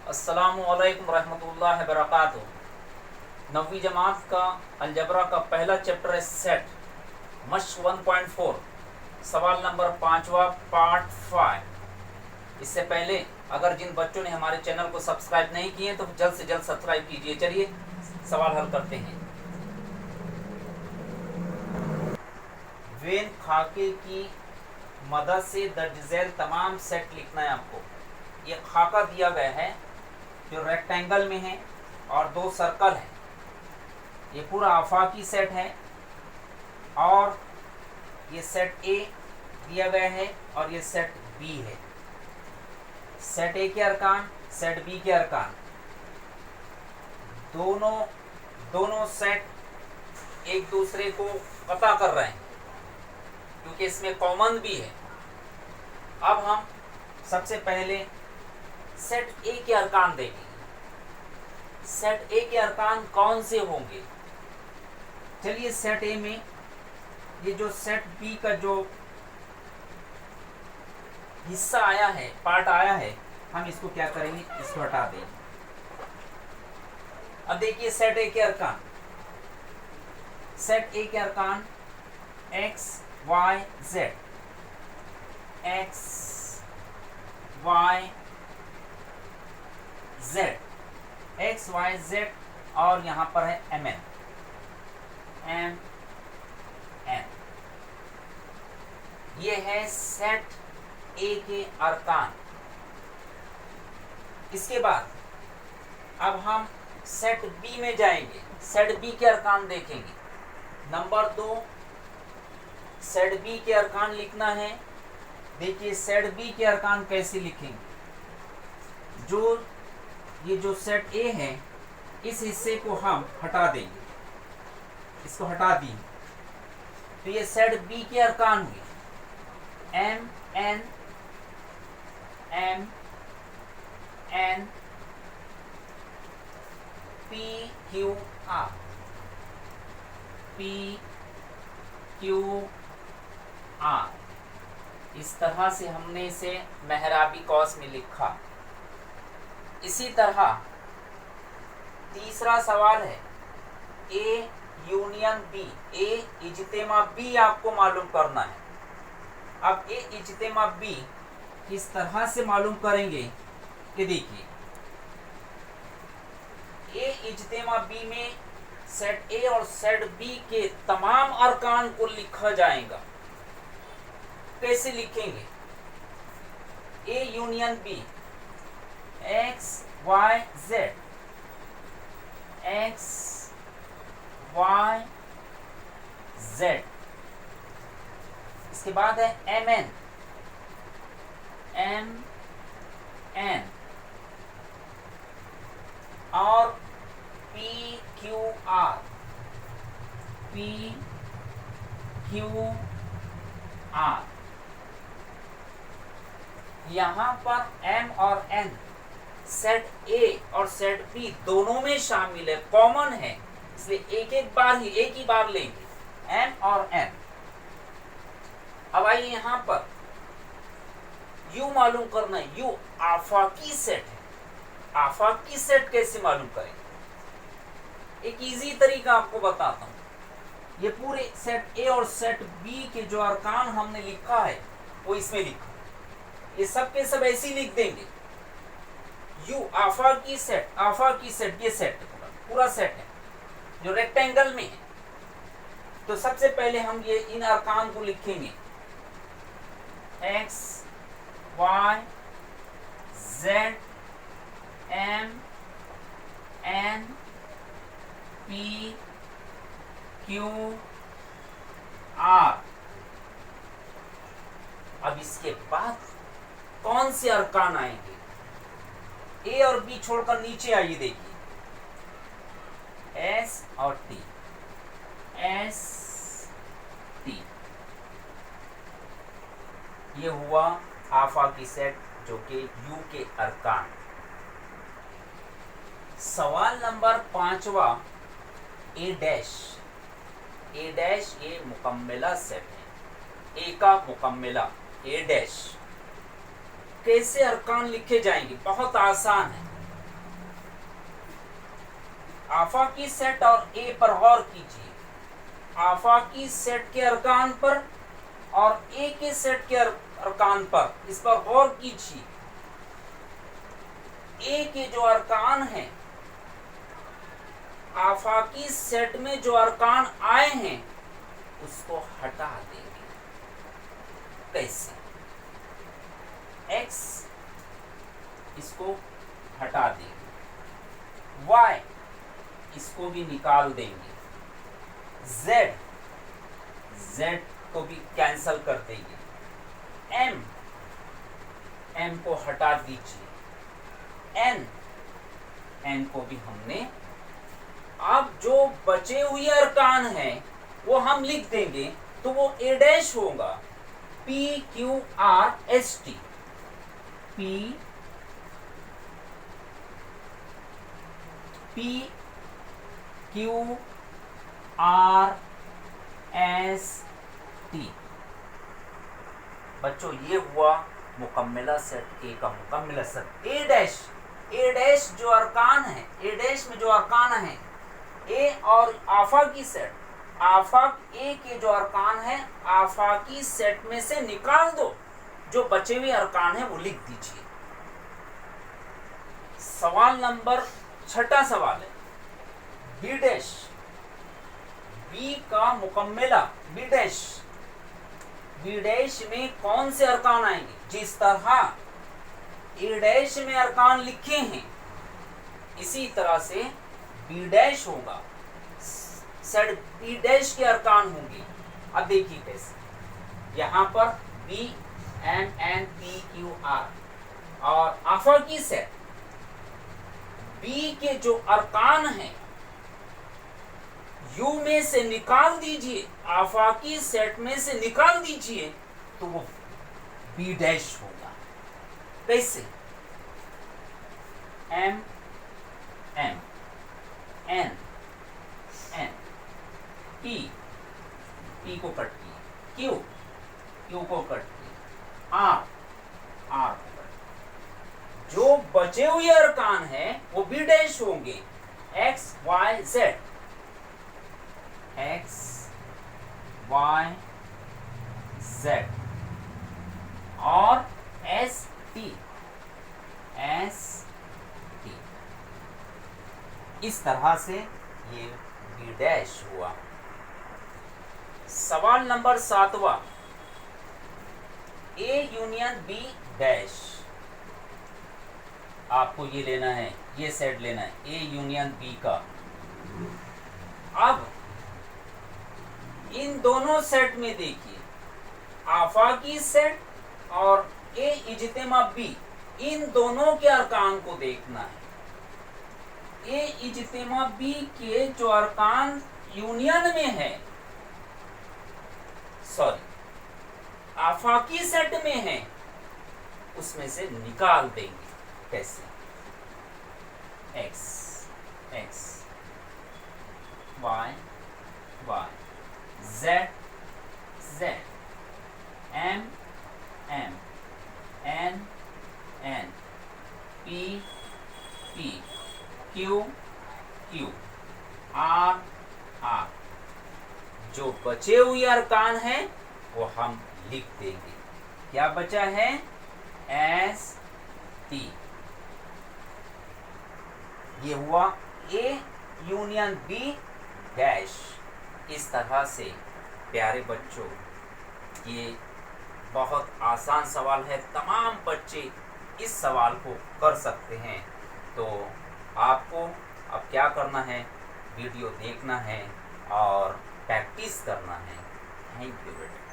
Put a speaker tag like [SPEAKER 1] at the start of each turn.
[SPEAKER 1] अस्सलामुअलैकुम रहमतुल्लाहि वबरकातुहू। 9वीं जमात का अलजबरा का पहला चैप्टर है सेट, मश्क 1.4, सवाल नंबर 5वां, पार्ट 5। इससे पहले अगर जिन बच्चों ने हमारे चैनल को सब्सक्राइब नहीं किए तो जल्द से जल्द सब्सक्राइब कीजिए। चलिए सवाल हल करते हैं। वेन खाके की मदद से दर्ज झैल तमाम सेट लिखना है आपको। ये खाका दिया गया है जो रेक्टेंगल में है और दो सर्कल है। ये पूरा आफाकी सेट है और ये सेट ए दिया गया है और ये सेट बी है। सेट ए के अरकान, सेट बी के अरकान, दोनों सेट एक दूसरे को पता कर रहे हैं क्योंकि इसमें कॉमन भी है। अब हम सबसे पहले सेट ए के अरकान देखेंगे। सेट ए के अरकान कौन से होंगे? चलिए सेट ए में ये जो सेट बी का जो हिस्सा आया है, पार्ट आया है, हम इसको क्या करेंगे, इसको हटा देंगे। अब देखिए सेट ए के अरकान। सेट ए के अरकान X Y Z, X Y Z, X Y Z और यहां पर है एम एन, एम एन। ये है सेट ए के अरकान। इसके बाद अब हम सेट बी में जाएंगे। सेट बी के अरकान देखेंगे। नंबर 2, सेट बी के अरकान लिखना है। देखिए सेट बी के अरकान कैसे लिखेंगे। ये जो सेट ए है इस हिस्से को हम हटा देंगे, इसको हटा देंगे तो ये सेट बी के अरकान हुए M N, M N, P Q R, P Q R. इस तरह से हमने इसे मेहराबी कौस में लिखा। इसी तरह तीसरा सवाल है ए यूनियन बी, ए इज्तिमा बी आपको मालूम करना है। अब ए इज्तिमा बी किस तरह से मालूम करेंगे कि देखिए ए इज्तिमा बी में सेट ए और सेट बी के तमाम अरकान को लिखा जाएगा। कैसे लिखेंगे? A union B, X Y Z, X Y Z. इसके बाद है एम एन, एम एन और P Q R, P Q R. यहां पर एम और एन सेट ए और सेट बी दोनों में शामिल है, कॉमन है, इसलिए एक ही बार लेंगे एम और एन। अब आइए यहां पर यू मालूम करना है। यू आफाकी सेट है। आफाकी सेट कैसे मालूम करेंगे? एक इजी तरीका आपको बताता हूं। ये पूरे सेट ए और सेट बी के जो अरकान हमने लिखा है वो इसमें लिखा। ये सब के सब ऐसे ही लिख देंगे। यू आफाकी सेट, आफाकी सेट, ये सेट पूरा सेट है जो रेक्टेंगल में है। तो सबसे पहले हम ये इन अरकान को लिखेंगे X Y Z, M N, P Q R. अब इसके बाद कौन से अरकान आएंगे? ए और बी छोड़कर नीचे आइए, देखिए एस और टी, एस टी। ये हुआ आफाकी सेट जो कि यू के अरकान। सवाल नंबर 5वां ए डैश। ए डैश ये मुकम्मिला सेट है, ए का मुकम्मिला ए डैश। कैसे अरकान लिखे जाएंगे? बहुत आसान है। आफाकी सेट और ए पर गौर कीजिए। आफाकी सेट के अरकान पर और ए के सेट के अरकान पर, इस पर गौर कीजिए। ए के जो अरकान हैं, आफाकी सेट में जो अरकान आए हैं उसको हटा देंगे। कैसे? एक्स इसको हटा देंगे, वाई इसको भी निकाल देंगे, जेड को भी कैंसल कर देंगे, एम को हटा दीजिए, एन को भी हमने। अब जो बचे हुए अरकान हैं वो हम लिख देंगे, तो वो ए डैश होगा, P Q R S T, P Q R S T. बच्चों ये हुआ मुकम्मला सेट ए का मुकम्मला सेट। ए डैश जो अरकान है, ए डैश में जो अरकान है, ए और आफाकी सेट, आफाक ए के जो अरकान है आफाकी सेट में से निकाल दो, जो बचे हुए अरकान है वो लिख दीजिए। सवाल नंबर 6 सवाल है, बी डैश, बी का मुकम्मला, बी डैश में कौन से अरकान आएंगे? जिस तरह ए डैश में अरकान लिखे हैं इसी तरह से बी डैश होगा, सेट बी डैश के अरकान होंगे। अब देखिए कैसे, यहां पर B M P Q R और आफाकी सेट, बी के जो अरकान हैं यू में से निकाल दीजिए, आफाकी सेट में से निकाल दीजिए, तो वो बी डैश होगा। कैसे? एम एन पी को कट किया, क्यू को कट किया, आर को कट। जो बचे हुए अरकान हैं वो बी डैश होंगे, X Y Z, X Y Z और एस टी, इस तरह से ये बी डैश हुआ। सवाल नंबर 7वां, ए यूनियन बी डैश। आपको ये लेना है, ये सेट लेना है, ए यूनियन बी का। अब इन दोनों सेट में देखिए, आफाकी सेट और ए इज्तिमा बी, इन दोनों के अरकान को देखना है। ए इज्तिमा बी के जो अरकान यूनियन में है, सॉरी आफाकी सेट में है, उसमें से निकाल देंगे। कैसे? X Y Z M N P Q R. जो बचे हुए अरकान हैं वो हम लिख देंगे। क्या बचा है? S T. ये हुआ ए यूनियन बी डैश। इस तरह से प्यारे बच्चों, ये बहुत आसान सवाल है, तमाम बच्चे इस सवाल को कर सकते हैं। तो आपको अब क्या करना है, वीडियो देखना है और प्रैक्टिस करना है। थैंक यू बेटा।